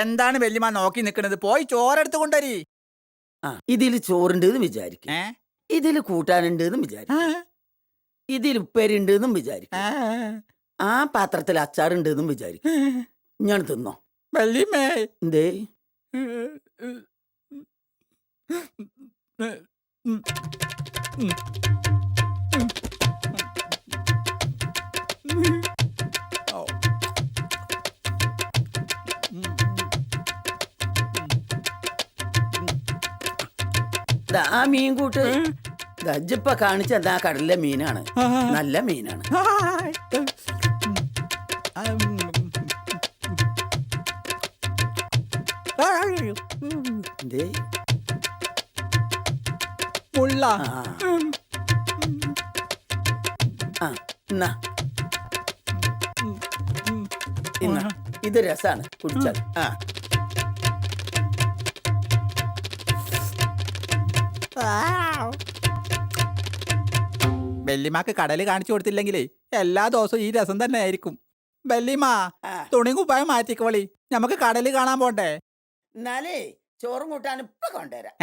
എന്താണ് വല്യമ്മ നോക്കി നിക്കണത്? പോയി ചോറെടുത്ത് കൊണ്ടുവരി. ഇതില് ചോറുണ്ട് വിചാരിക്കും, ഇതില് കൂട്ടാനുണ്ട് വിചാരിക്കും, ഇതിൽ ഉപ്പേരി ഉണ്ട് വിചാരിക്കും, ആ പാത്രത്തിൽ അച്ചാറുണ്ട് വിചാരിക്കും. ഞാൻ തിന്നോ വല്യമ്മേ? എന്തേ? ആ മീൻ കൂട്ട് ഗജ്ജിപ്പ കാണിച്ചെന്താ കടലിലെ മീനാണ്, നല്ല മീനാണ്. എന്തേ? മുള്ള. ഇത് രസാണ്, കുടിച്ചാൽ. വല്യമ്മക്ക് കടല് കാണിച്ചു കൊടുത്തില്ലെങ്കിലേ എല്ലാ ദിവസവും ഈ രസം തന്നെ ആയിരിക്കും. വല്യമ്മ, തുണി കുപ്പായം മാറ്റിക്കോളി, നമുക്ക് കടല് കാണാൻ പോണ്ടേ? എന്നാലേ ചോറും കൂട്ടാൻ ഇപ്പൊ കൊണ്ടുവരാം.